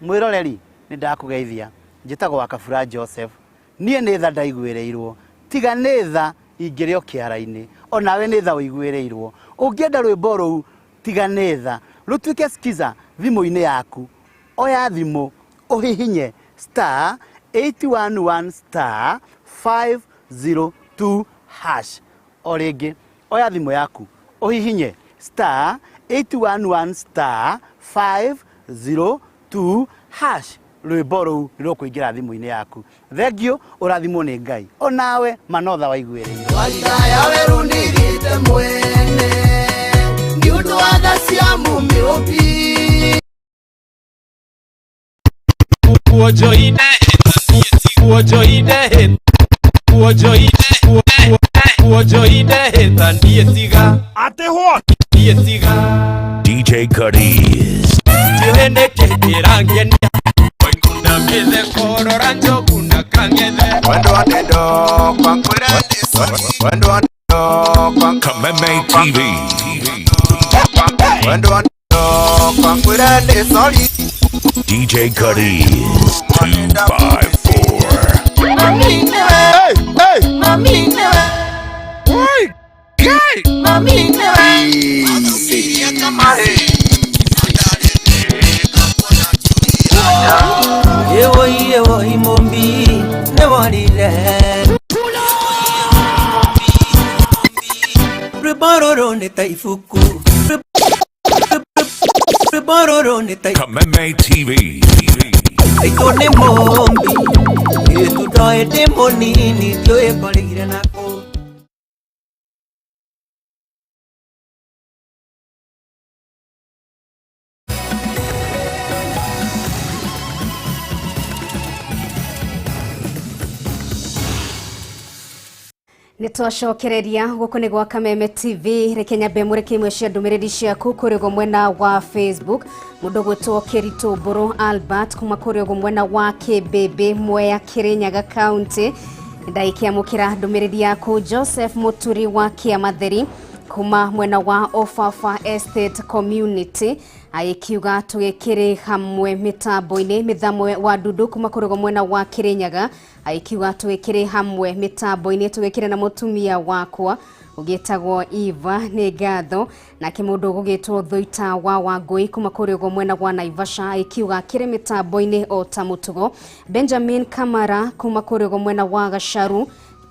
Speaker 1: Mwiroreri ni ndakugeithia njitagwo Wakabura Joseph nie nĩ tha ndaiguĩrĩirwo tiga nĩ tha ingĩrĩ o kĩara-inĩ onawe nĩ tha ũiguĩrĩirwo ũngĩenda rwĩmbo rũu tiga nĩ tha rũtuĩke skiza thimũ-inĩ yaku oya thimũ ũhihinye *811 *502# o rĩngĩ oya thimũ yaku ũhihinye *811 *502# rwĩmbo rũu rũkũingĩra thimũ-inĩ yaku. Thengio ũrathimwo nĩ Ngai. Onawe manotha waiguĩrĩirwo. Wayawe runigite mwene ni ũndũ wa tha cia mũmĩũmbi.
Speaker 13: DJ Cuddies. Kameme TV. DJ Cuddies 254.
Speaker 6: Yewo imombi ne walile Rebororo ne taifuku Rebororo ne taifuku
Speaker 13: Kameme TV.
Speaker 6: Ito ne mombi Etu doe demonini Joe baligire nako
Speaker 2: Nitwacokereria guku ni gwa Kameme TV reke nyambe mureke imwe cia ndumiriri ciaku kuri go mwena wa Facebook mundu gwitwo Kerito Boro Albert kuma kuri go mwena wa Kebebe Mwea Kirinyaga County ndaikia mukira ndumiriri yaku Joseph Muturi wa Kiamatheri kuma mwena wa Ofafa Estate Community aikiuga tugekire hamwe mitambo-ini mithamwe wa Dudu kuma kuri go mwena wa Kirinyaga aikiuga tugekire hamwe mitambo-ini tugekire na mutumia wakwa ugitagwo Eva ni ngatho na kimundu gugitwo Thuita wa Wangui kuma kuri go mwena wa Naivasha aikiuga kire mitambo-ini o ta mutugo Benjamin Kamara kuma kuri go mwena wa Gasharu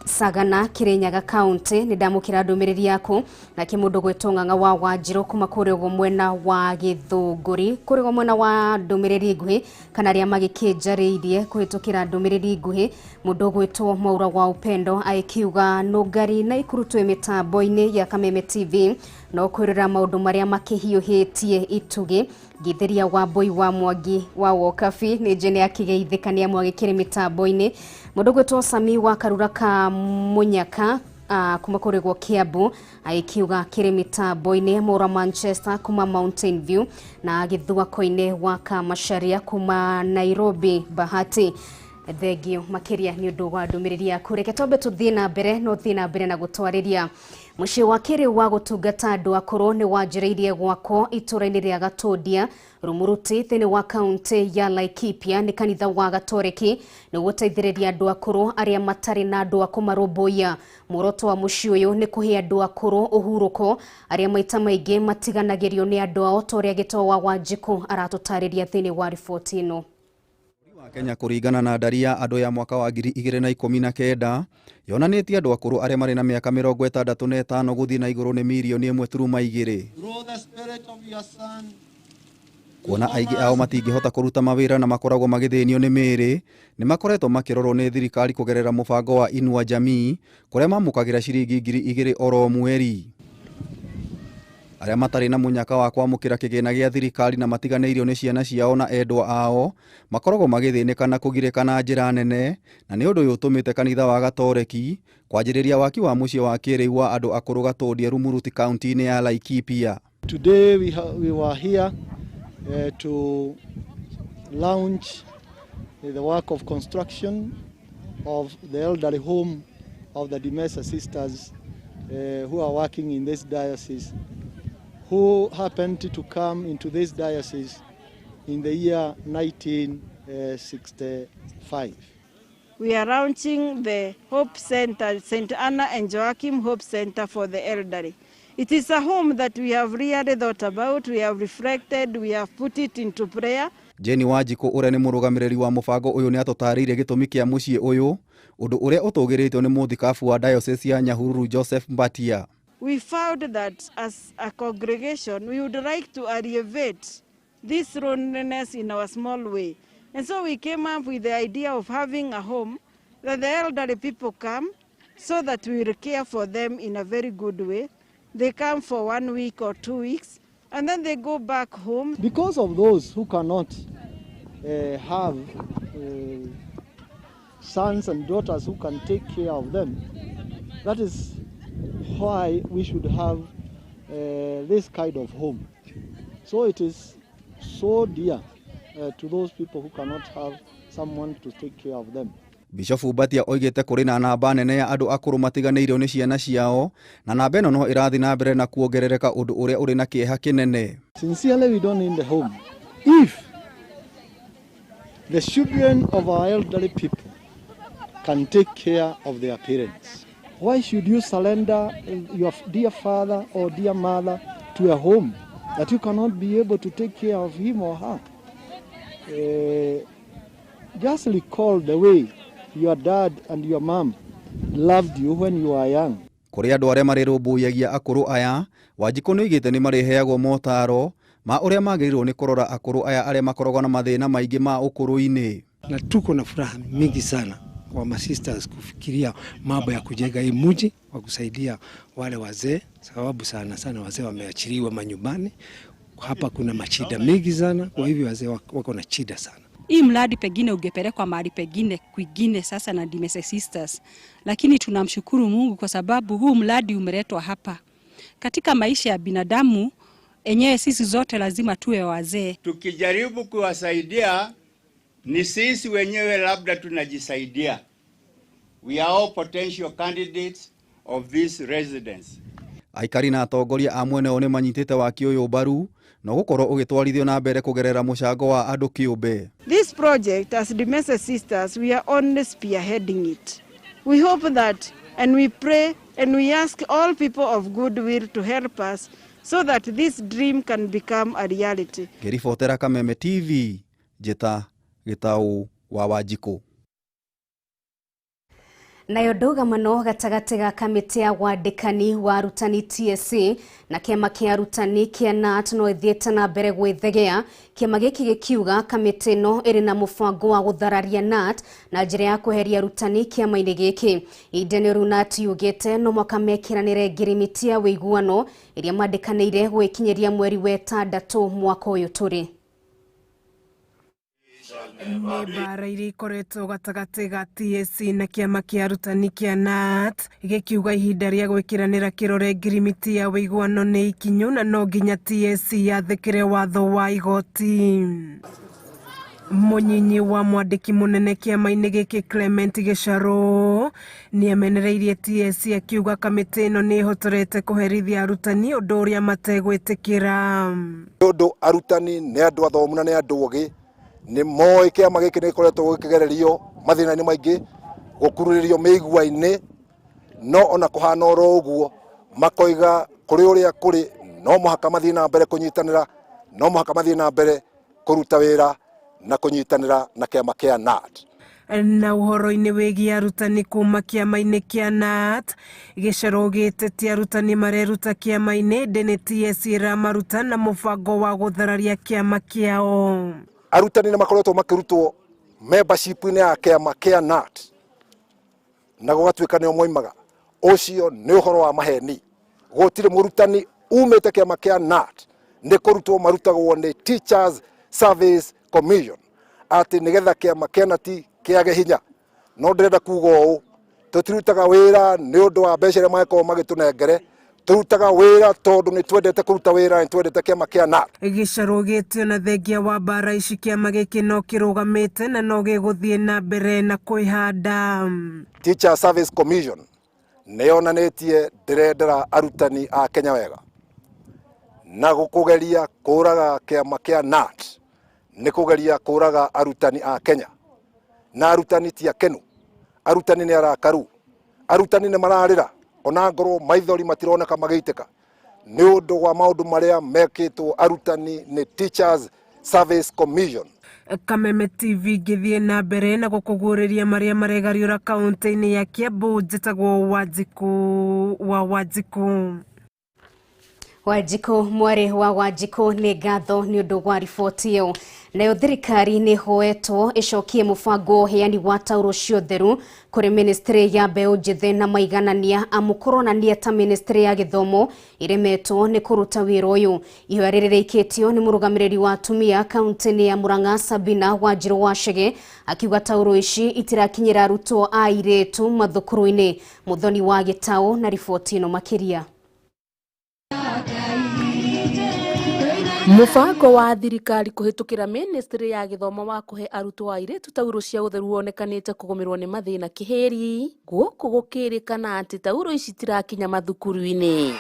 Speaker 2: Sagana Kirinyaga County ni ndamukira ndumiriri yaku na kimundu gwitwo Ng'ang'a wa Wanjiru kuma kuri go mwena wa Githunguri kuri go mwena wa ndumiriri nguhi kana ria magikinjariirie kuhitukira ndumiriri nguhi mundu gwitwo Maura wa Upendo aikiuga Nungari na ikurutwe mitambo-ini ya Kameme TV no kwirira maundu maria makihiuhitie itugi Githeria wa Boy wa Mwangi wa Wokafi ni jene akigeithikania mwagikire mitambo-ini mundu gwitwo Sami wa Karuraka Munyaka kuma kuri go Kiambu aikiuga kire mitambo-ini Maura Manchester kuma Mountain View na Githua Koine wa Kamasharia kuma Nairobi Bahati thegio makiria ni undu wa ndumiriri yaku reke tombe tuthie na mbere no thie na mbere na gutwariria muci wa kiri wa gutungata andu akuru ni wanjiriirie gwako itura-ini ria Gatundia Rumuruti thini wa kaunti ya Laikipia ni kanitha wa Gatoreki ni guteithiriria andu akuru aria matari na andu akumarumbuia muoroto wa muci uyu ni kuhe andu akuru uhuruko aria maita maingi matiganagirio ni andu ao toria gito wa Wanjiku aratutariria thini wa riboti ino.
Speaker 7: Kenya kuringana na ndari ya andu ya mwaka wa 2019 yonanitie andu akuru aria mari na miaka 65 guthii na iguru ni milioni 1.2.
Speaker 9: Through the spirit of your son
Speaker 7: kuona aingĩ ao matingĩhota kũruta mawĩra na makoragwo magĩthĩnio nĩ mĩĩrĩ, nĩ makoretwo makĩrorwo nĩ thirikari kũgerera mũbango wa Inua Jamii, kũrĩa mamũkagĩra ciringi 2,000 oro mweri. Arĩa matarĩ na mũnyaka wa kwamũkĩra kĩgĩna gĩa thirikari na matiganĩirio nĩ ciana ciao na endwa ao, makoragwo magĩthĩnĩka na kũgirĩka na njĩra nene, na nĩ ũndũ ũyũ ũtũmĩte kanitha wa Gatoreki kwanjĩrĩria waki wa mũciĩ wa kĩrĩu wa andũ akũrũ Gatũndie Rumuruti kaunti-inĩ ya Laikipia.
Speaker 9: Today we were here to launch the work of construction of the elderly home of the Dimesa sisters who are working in this diocese, who happened to come into this diocese in the year 1965.
Speaker 10: We are launching the Hope Center, St. Anna and Joachim Hope Center for the elderly. It is a home that we have really thought about, we have reflected, we have put it into prayer.
Speaker 7: Jenny Wanjiku ũrĩa nĩ mũrũgamĩrĩri wa mũbango ũyũ nĩ atũtarĩirie gĩtũmi kĩa mũciĩ ũyũ, ũndũ ũrĩa ũtũgĩrĩtio nĩ mũthikabu wa diocese ya Nyahururu Joseph Mbatia.
Speaker 10: We found that as a congregation we would like to alleviate this loneliness in our small way. And so we came up with the idea of having a home that the elderly people come so that we will care for them in a very good way. They come for 1 week or 2 weeks and then they go back home.
Speaker 9: Because of those who cannot have sons and daughters who can take care of them, that is why we should have this kind of home. So it is so dear to those people who cannot have someone to take care of them.
Speaker 7: Bishop Mbatia oigĩte kũrĩ na namba nene ya andũ akũrũ matiganĩirio nĩ ciana ciao, na namba ĩno no ĩrathiĩ na mbere na kuongerereka ũndũ ũrĩa ũrĩ na kĩeha kĩnene.
Speaker 9: Sincerely, we don't need the home. If the children of our elderly people can take care of their parents, why should you surrender your dear father or dear mother to a home that you cannot be able to take care of him or her? Just recall the way your dad and your mom loved you when you were young.
Speaker 7: Kũrĩ andũ arĩa marĩrũmbũyagia akũrũ aya, Wanjiku nĩ oigĩte nĩ marĩheagwo motaro ma ũrĩa magĩrĩirwo nĩ kũrora akũrũ aya arĩa makoragwo na mathĩna maingĩ ma ũkũrũ-inĩ.
Speaker 3: Na tuko na furaha mingi sana kwa masisters kufikiria mambo ya kujenga hii mji wa kusaidia wale wazee, sababu sana wazee wameachiliwa manyumbani. Hapa kuna mashida mingi sana, kwa hivyo wazee wako na shida sana.
Speaker 11: Hii mradi pengine ungepelekwa mahali pengine kwingine sasa na Dimesa Sisters, lakini tunamshukuru Mungu kwa sababu huu mradi umeletwa hapa. Katika maisha ya binadamu enyewe sisi zote lazima tuwe wazee.
Speaker 12: Tukijaribu kuwasaidia ni sisi wenyewe labda tunajisaidia. We are all potential candidates of this residence.
Speaker 7: Aikari na atongoria a mwena one manyitĩte waki ũyũ mbaru no gũkorwo ũgĩtwarithio na mbere kũgerera mũcango wa andũ kĩũmbe.
Speaker 10: This project as Dimesa Sisters, we are only spearheading it. We hope that and we pray and we ask all people of goodwill to help us so that this dream can become a reality.
Speaker 7: Ngĩribotera Kameme TV, Njĩta Gĩtaũ wa Wanjiku.
Speaker 2: Nayo ndũgamano gatagatĩ ga kamĩtĩ ya wandĩkani wa arutani TSC na kĩama kĩa arutani kĩa NAT no ĩthiĩte na mbere gwĩthegea. Kĩama gĩkĩ gĩkiuga kamĩtĩ ĩno ĩrĩ na mũbango wa gũthararia NAT na njĩra ya kweheria arutani kĩama-inĩ gĩkĩ. Ihinda-inĩ rĩu NAT yugĩte no mũhaka mekĩranĩre ngirimiti ya wĩiguano ĩrĩa mandĩkanĩire gwĩkinyĩria mweri wa ĩtandatũ mwaka ũyũ tũrĩ.
Speaker 14: Nĩ mbara iria ikoretwo gatagatĩ ga TSC na kĩama kĩa arutani kĩa NAT gĩkiuga ihinda rĩa gwĩkĩranĩra kĩrore ngirimiti ya wĩiguano nĩ ikinyu na no nginya TSC yathĩkĩre watho wa igoti. Mũnyinyi wa mwandĩki mũnene kĩama-inĩ gĩkĩ Clement Gĩcarũ nĩ amenereirie TSC akiuga kamĩtĩ ĩno nĩ ĩhotorete kũherithia arutani ũndũ ũrĩa mategwĩtĩkĩra.
Speaker 16: Ũndũ arutani nĩ andũ athomu na nĩ andũ ogĩ nĩ moĩ kĩama gĩkĩ nĩ gĩkoretwo gĩkĩgererio mathĩna-inĩ maingĩ gũkurĩrĩrio mĩigua-inĩ, no ona kũhana oro ũguo makoiga kũrĩ ũrĩa kũrĩ no mũhaka mathiĩ na mbere kũnyitanĩra, no mũhaka mathiĩ na mbere kũruta wĩra na kũnyitanĩra na kĩama kĩa NAT.
Speaker 14: Na uhoro-inĩ wĩgiĩ arutani kuma kĩama-inĩ kĩa KNUT, gĩcoro gĩtĩti arutani mareruta kĩama-inĩ ndĩ TSC ĩramaruta na mũbango wa gũthararia kĩama kĩao.
Speaker 16: Arutani nĩ makoretwo makĩrutwo membership-inĩ ya kĩama kĩa KNUT na gũgatuĩka nĩo moimaga. Ũcio nĩ ũhoro wa maheni. Gũtirĩ mũrutani umĩte kĩama kĩa KNUT, nĩ kũrutwo marutagwo nĩ Teachers Service Commission. Atĩ nĩgetha kĩama kĩa KNUT kĩage hinya. No ndĩrenda kuuga ũũ, tũtirutaga wĩra nĩ ũndũ wa mbeca iria magĩkorwo magĩtũnengere, turutaga wĩra tondũ nĩ twendete kũruta wĩra, nĩ twendete kĩama kĩa KNUT.
Speaker 14: Gĩcaro gĩtio na thengia wa mbara ici kĩama gĩkĩ no kĩrũgamĩte na no gĩgũthiĩ na mbere na kwĩhanda.
Speaker 16: Teacher Service Commission nĩ yonanĩtie ndĩrendera arutani a Kenya wega na gũkũgeria kũraga kĩama kĩa KNUT nĩ kũgeria kũraga arutani a Kenya. Na arutani ti akenu, arutani nĩ arakaru, arutani nĩ mararĩra, ona ngorwo maithori matironeka magĩitĩka nĩ ũndũ wa maũndũ marĩa mekĩtwo arutani nĩ Teachers Service Commission.
Speaker 14: Kameme TV gĩthiĩ na mbere na gũkũguũrĩria marĩa maregariũra kaunti-inĩ ya Kiambu. Njĩtagwo
Speaker 2: Wanjikũ mwari wa Wanjikũ nĩ ngatho nĩ ũndũ wa riboti ĩyo. Nayo thirikari nĩ hoetwo ĩcokie mũbango ũheani wa tauro cia ũtheru kũrĩ ministry ya mbeũ njĩthĩ na maiganania amu kũronania ta ministry ya gĩthomo ĩremetwo nĩ kũruta wĩra ũyũ. Ihoya rĩrĩ rĩikĩtio nĩ mũrũgamĩrĩri wa atumia kaunti-inĩ ya Murang'a Sabina Wanjirũ Wachege akiuga tauro ici itirakinyĩra arutwo a airĩtu mathukuru-inĩ. Muthoni wa Gĩtaũ na riboti ĩno makĩria.
Speaker 17: Mũbango wa thirikari kũhĩtũkĩra ministry ya gĩthomo wa kũhe arutwo a airĩtu tauro cia ũtheru wonekanĩte kũgũmĩrwo nĩ mathĩna kĩhĩri, gũkũ gũkĩrĩkana atĩ tauro ici tirakinya mathukuru-inĩ.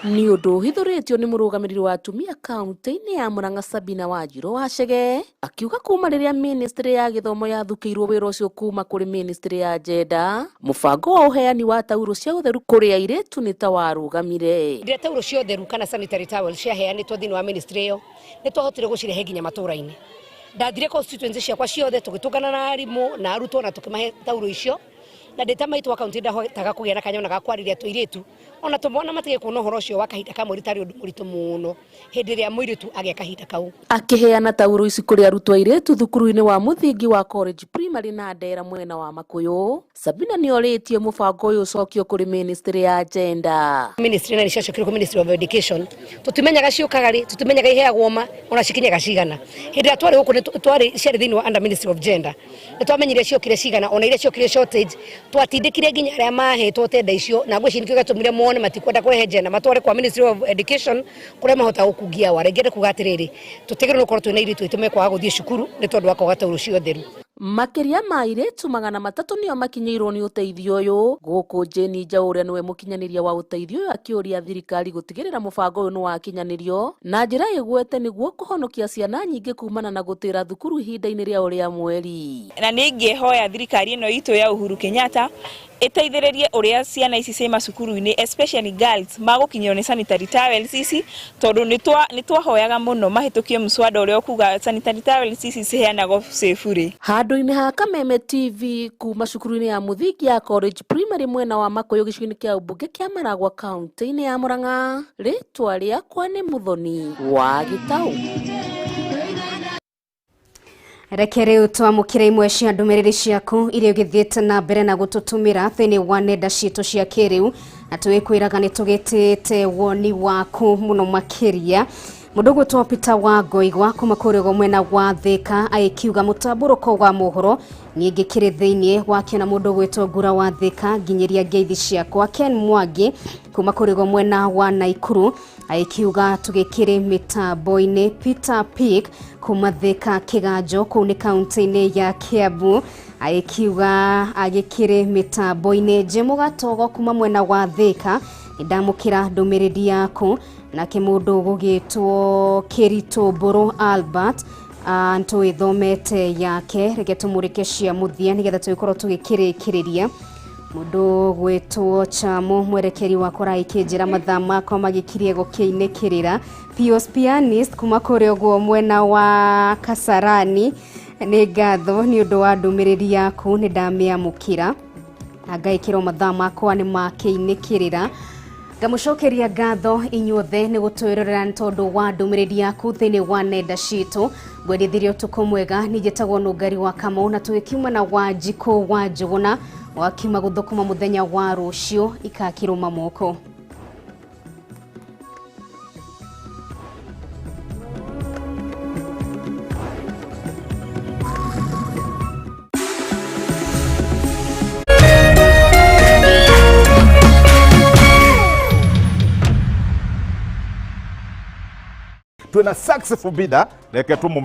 Speaker 17: Nĩ ũndũ ũhithũrĩtio nĩ mũrũgamĩrĩri wa atumia kaunti-inĩ ya Murang'a Sabina Wanjirũ Wachege akiuga kuma rĩrĩa ministry ya gĩthomo yathukĩirwo wĩra ũcio kuma kũrĩ ministry ya gender, mũbango wa ũheani wa tauro cia ũtheru kũrĩ airĩtu nĩ ta warũgamire.
Speaker 18: Rĩrĩa tauro cia ũtheru kana sanitary towels ciaheanĩtwo thĩinĩ wa ministry ĩyo nĩ twahotire gũcirehe nginya matũũra-inĩ. Ndathire constituency ciakwa ciothe tũgĩtũngana na arimũ na arutwo na tũkĩmahe tauro icio, na ndeta maitũ wa kaunti ndahotaga kũgĩa na kanyona ga kwarĩria tũirĩtu ona tũmwana matige kuona ũhoro ũcio wa kahinda kamwe ritarĩ ũndũ mũritũ mũno hĩndĩ ĩrĩa mũirĩtu agĩa kahinda kau.
Speaker 17: Akĩheana tauro ici kũrĩ arutwo airĩtu thukuru-inĩ wa mũthingi wa college primary na Ndera mwena wa Makũyũ, Sabina nĩ orĩtie mũbango ũyũ ũcokio kũrĩ ministry ya gender.
Speaker 18: Ministry nĩ ciacokire kũ Ministry of Education, tũtimenyaga ciũkaga rĩ, tũtimenyaga iheagwo ma ona cikinyaga cigana. Hĩndĩ ĩrĩa twarĩ gũkũ twarĩ ciarĩ thĩinĩ wa under Ministry of Gender, nĩ twamenyire ciokire cigana ona iria ciokire shortage twatindĩkire nginya arĩa mahetwo tenda icio na ngwĩciria nĩkĩo gatũmire mone matikwenda kũrehe gender matware kwa Ministry of Education kũrĩa mahota gũkungia warengere kuga atĩrĩrĩ tũtigĩrĩre gũkorwo twĩna airĩtu aitũ mekwaga gũthiĩ cukuru nĩ tondũ wa kwaga tauro cia ũtheru.
Speaker 17: Makĩria ma airĩtu 300 nĩo makinyĩirwo nĩ ũteithio ũyũ, gũkũ Jane Njaũ ũrĩa nĩwe mũkinyanĩria wa ũteithio ũyũ akĩũria thirikari gũtigĩrĩra mũbango ũyũ nĩ wakinyanĩrio na njĩra ĩgwete nĩguo kũhonokia ciana nyingĩ kumana na gũtĩra thukuru ihinda-inĩ rĩa ũrĩa mweri.
Speaker 19: Na nĩngĩhoya thirikari ĩno itũ ya Uhuru Kenyatta ĩteithĩrĩrie ũrĩa ciana ici cia macukuru-inĩ especially girls magũkinyĩrwo nĩ sanitary towels ici, tondũ nĩ twahoyaga mũno mahĩtũkie mũswada ũrĩa ũkuga sanitary towels ici ciheanagwo bũrĩ.
Speaker 17: Handũ-inĩ ha Kameme TV kuma cukuru-inĩ ya mũthingi ya college primary mwena wa Makũyũ gĩcigo-inĩ kĩa ũmbunge kĩa Maragwa kaunti-inĩ ya Murang'a, rĩtwa rĩakwa nĩ Muthoni wa Gĩtaũ.
Speaker 2: Reke rĩu twamũkĩre imwe cia ndũmĩrĩri ciaku iria ũgĩthiĩte na mbere na gũtũtũmĩra thĩinĩ wa nenda ciitũ cia kĩrĩu na twĩkwĩraga nĩ tũgĩtĩte woni waku mũno makĩria. Mũndũ ũgwĩtwo Peter Wangoigwa kuma kũrĩa mwena wa Thĩka agĩkiuga mũtambũrũko wa mohoro nĩ ngĩkĩrĩ thĩinĩ wake na mũndũ ũgwĩtwo Ngura wa Thĩka nginyĩria ngeithi ciakwa. Ken Mwangi kuma kũrĩa mwena wa Naikuru agĩkiuga tũgĩkĩrĩ mĩtambo-inĩ. Peter Pick kuma Thĩka Kĩganjo kũu nĩ kaunti-inĩ ya Kiambu agĩkiuga agĩkĩrĩ mĩtambo-inĩ. Jemo Gatogo kuma mwena wa Thĩka ndamũkĩra ndũmĩrĩri yaku. Nake mũndũ gũgĩtwo Kĩritũ Mbũrũ Albert ntũĩthomete yake, reke tũmũrĩke cia mũthia nĩgetha tũgĩkorwo tũgĩkĩrĩkĩrĩria. Mũndũ gwĩtwo Chamo mwerekeri wa kora ikĩnjĩra mathaa makwa magĩkirie gũkĩinĩkĩrĩra. Pius Pianist kuma kũrĩa ũguo mwena wa Kasarani nĩ ngatho nĩ ũndũ wa ndũmĩrĩri yaku nĩ ndamĩamũkĩra na ngaĩkĩra mathaa makwa nĩ makĩinĩkĩrĩra. Ngamucokeria ngatho inyuothe nĩ gũtwĩrorera nĩ tondũ wa ndũmĩrĩri yaku thĩinĩ wa nenda citũ. Ngwendithĩria ũtukũ mwega. Nĩ njĩtagwo Nungari wa Kamau na tũgĩkiuma na Wanjikũ wa Njũgũna wakiuma gũthũkũma mũthenya wa rũciũ ikakĩrũma moko.
Speaker 4: Tuwe na successful bidhaa na